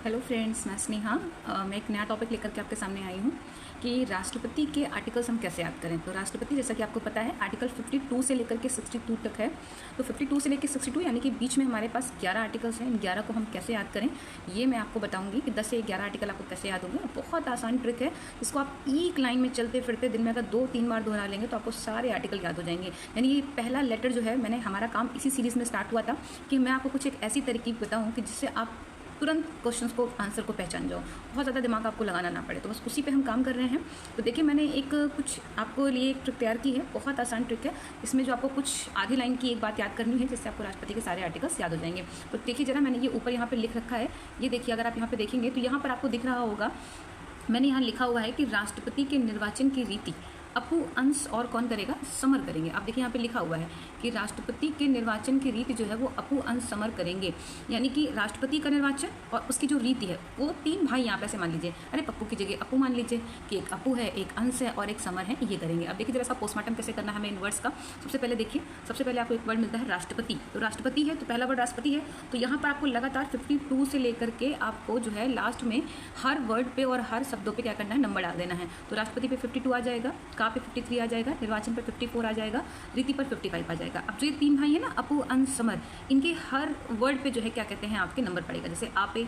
Hello friends, मैं स्नेहा। मैं एक नया टॉपिक लेकर के आपके सामने आई हूँ कि राष्ट्रपति के आर्टिकल्स हम कैसे याद करें। तो राष्ट्रपति, जैसा कि आपको पता है, आर्टिकल 52 से लेकर के 62 तक है। तो 52 से लेकर 62 यानी कि बीच में हमारे पास 11 आर्टिकल्स हैं। इन 11 को हम कैसे याद करें ये मैं आपको बताऊंगी कि 10 से 11 आर्टिकल आपको कैसे याद होंगे। बहुत आसान ट्रिक है। इसको आप एक लाइन में चलते फिरते दिन में अगर 2-3 बार दोहरा लेंगे तो आपको सारे आर्टिकल याद हो जाएंगे। यानी ये पहला लेटर जो है, मैंने हमारा काम इसी सीरीज़ में स्टार्ट हुआ था कि मैं आपको कुछ एक ऐसी तरकीब बताऊँ कि जिससे आप तुरंत क्वेश्चंस को, आंसर को पहचान जाओ, बहुत ज़्यादा दिमाग आपको लगाना ना पड़े। तो बस उसी पे हम काम कर रहे हैं। तो देखिए, मैंने एक कुछ आपको लिए एक ट्रिक तैयार की है। बहुत आसान ट्रिक है। इसमें जो आपको कुछ आधी लाइन की एक बात याद करनी है जिससे आपको राष्ट्रपति के सारे आर्टिकल्स याद हो जाएंगे। तो देखिए जरा, मैंने ये ऊपर यहाँ पर लिख रखा है। ये देखिए, अगर आप यहाँ पर देखेंगे तो यहाँ पर आपको दिख रहा होगा, मैंने यहाँ लिखा हुआ है कि राष्ट्रपति के निर्वाचन की रीति अपू, अंश और कौन करेगा? समर करेंगे। आप देखिए यहाँ पे लिखा हुआ है कि राष्ट्रपति के निर्वाचन की रीति जो है वो अपू, अंश, समर करेंगे। यानी कि राष्ट्रपति का निर्वाचन और उसकी जो रीति है वो तीन भाई यहाँ पे ऐसे मान लीजिए, अरे पप्पू की जगह अपू मान लीजिए कि एक अपू है, एक अंश है और एक समर है, ये करेंगे। अब देखिए जरा इसका पोस्टमार्टम कैसे करना है हमें इन वर्ड्स का। सबसे पहले देखिए, सबसे पहले आपको एक वर्ड मिलता है राष्ट्रपति। तो राष्ट्रपति है तो पहला वर्ड राष्ट्रपति है। तो यहाँ पर आपको लगातार 52 से लेकर के आपको जो है लास्ट में हर वर्ड पे और हर शब्दों पे क्या करना है? नंबर डाल देना है। तो राष्ट्रपति पे 52 आ जाएगा, का पे 53 आ जाएगा, निर्वाचन पर 54 आ जाएगा, रीति पर 55 आ जाएगा। अब जो ये तीन भाई है ना, अपू, अंश, समर, इनके हर वर्ड पे जो है क्या कहते हैं आपके नंबर पड़ेगा। जैसे आ पे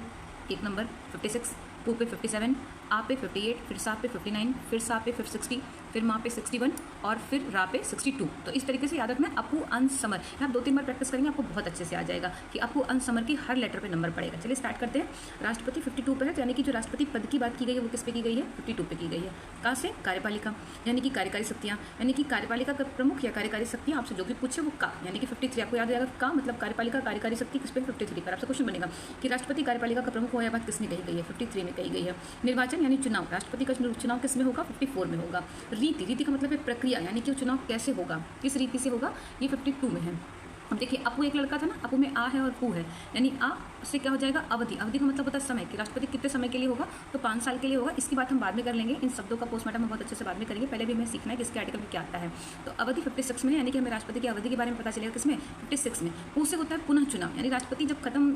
एक नंबर 56, पू पे 57, आ पे 58, फिर सा पे 59, फिर सा पे 60, फिर माँ पे 61 और फिर रा पे 62। तो इस तरीके से याद रखना है अपू, अंश, समर। आप 2-3 बार प्रैक्टिस करेंगे आपको बहुत अच्छे से आ जाएगा कि अपू, अंश, समर की हर लेटर पे नंबर पड़ेगा। चलिए स्टार्ट करते हैं। राष्ट्रपति 52 पे है, तो यानी कि जो राष्ट्रपति पद की बात की गई है वो किस पे की गई है? 52 पे की गई है। कहाँ से? कार्यपालिका, यानी कि कार्यकारी शक्तियाँ, यानी कि कार्यपालिका का प्रमुख या कार्यकारी शक्तियाँ आपसे जो भी पूछे वो का, यानी कि 53 आपको याद रहेगा। का मतलब कार्यपालिका, कार्यकारी शक्ति किस पे? 53 पर। आपसे क्वेश्चन बनेगा कि राष्ट्रपति कार्यपालिका का प्रमुख हो, यह बात किसमें कही गई है? 53 में कही गई है। निर्वाचन यानी चुनाव, राष्ट्रपति का चुनाव किस में होगा? 54 में होगा। रीति, रीति का मतलब है प्रक्रिया, यानी कि चुनाव कैसे होगा, किस रीति से होगा, ये 52 में है। अब देखिए, अपू एक लड़का था ना, अपू में आ है और पू है, यानी आ से क्या हो जाएगा? अवधि। अवधि का मतलब होता है समय, कि राष्ट्रपति कितने समय के लिए होगा? तो 5 साल के लिए होगा। इसकी बात हम बाद में कर लेंगे। इन शब्दों का पोस्टमार्टम हम बहुत अच्छे से बाद में करेंगे। पहले भी हमें सीखना है कि इसके आर्टिकल में क्या आता है। तो अवधि 56 में, यानी कि हमें राष्ट्रपति की अवधि के बारे में पता चलेगा किसमें? 56 में। पू से होता है पुनः चुनाव, यानी राष्ट्रपति जब खत्म,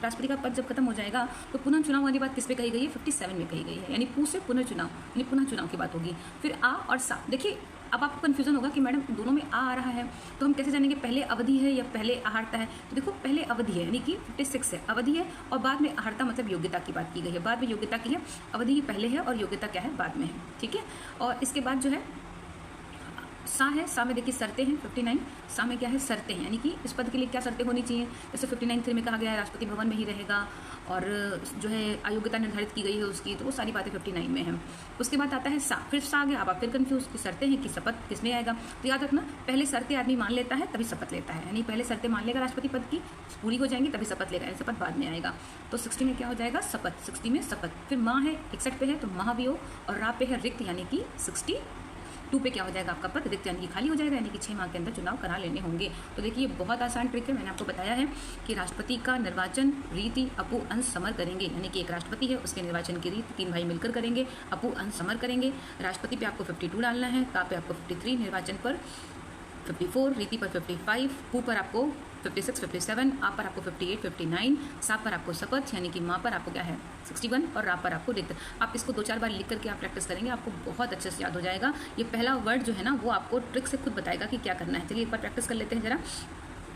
राष्ट्रपति का पद जब खत्म हो जाएगा तो पुनः चुनाव वाली बात किस पे कही गई है? 57 में कही गई है। यानी पू से पुनः चुनाव, यानी पुनः चुनाव की बात होगी। फिर आ और सा। देखिए अब आपको कन्फ्यूजन होगा कि मैडम दोनों में आ रहा है तो हम कैसे जानेंगे पहले अवधि है या पहले आहारता है? तो देखो, पहले अवधि है, यानी कि 56 है, अवधि है, और बाद में आहारता मतलब योग्यता की बात की गई है। बाद में योग्यता की है, अवधि पहले है और योग्यता क्या है? बाद में है। ठीक है। और इसके बाद जो है सा है। सा में देखिए शर्तें हैं 59। सा में क्या है? शर्तें हैं, यानी कि इस पद के लिए क्या शर्तें होनी चाहिए? जैसे 59(3) में कहा गया है राष्ट्रपति भवन में ही रहेगा और जो है अयोग्यता निर्धारित की गई है उसकी, तो वो सारी बातें 59 में है। उसके बाद आता है सा। फिर सा आ गया, अब आप फिर कन्फ्यूज की शर्तें हैं कि शपथ किसमें आएगा? तो याद रखना, पहले शर्तें आदमी मान लेता है तभी शपथ लेता है, यानी पहले शर्तें मान लेगा राष्ट्रपति पद की, पूरी हो जाएंगी तभी शपथ लेगा, यानी शपथ बाद में आएगा। तो 60 में क्या हो जाएगा? शपथ। 60 में शपथ। फिर माँ है 61 पे है तो महाभियोग, और रा पे है रिक्त, यानी कि 62 पे क्या हो जाएगा? आपका पद रिक्त, यानी कि खाली हो जाएगा, यानी कि 6 माह के अंदर चुनाव करा लेने होंगे। तो देखिए, बहुत आसान ट्रिक है। मैंने आपको बताया है कि राष्ट्रपति का निर्वाचन रीति अपू, अंश, समर करेंगे, यानी कि एक राष्ट्रपति है उसके निर्वाचन की रीति तीन भाई मिलकर करेंगे, अपू, अंश, समर करेंगे। राष्ट्रपति पे आपको 52 डालना है, का पे आपको 53, निर्वाचन पर 54, रीति पर 55, पू पर आपको 56, 57, आ पर आपको 58, 59, सा पर आपको शपथ, यानी कि माँ पर आपको क्या है? 61, और रा पर आपको रिक्त। आप इसको 2-4 बार लिख करके आप प्रैक्टिस करेंगे, आपको बहुत अच्छे से याद हो जाएगा। ये पहला वर्ड जो है ना वो आपको ट्रिक से खुद बताएगा कि क्या करना है। चलिए एक बार प्रैक्टिस कर लेते हैं जरा।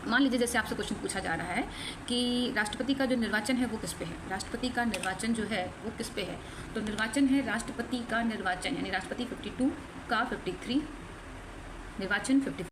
मान लीजिए जैसे आपसे क्वेश्चन पूछा जा रहा है कि राष्ट्रपति का जो निर्वाचन है वो किस पे है? राष्ट्रपति का निर्वाचन जो है वो किस पे है? तो निर्वाचन है राष्ट्रपति का निर्वाचन, यानी राष्ट्रपति 52, का 53, निर्वाचन 54।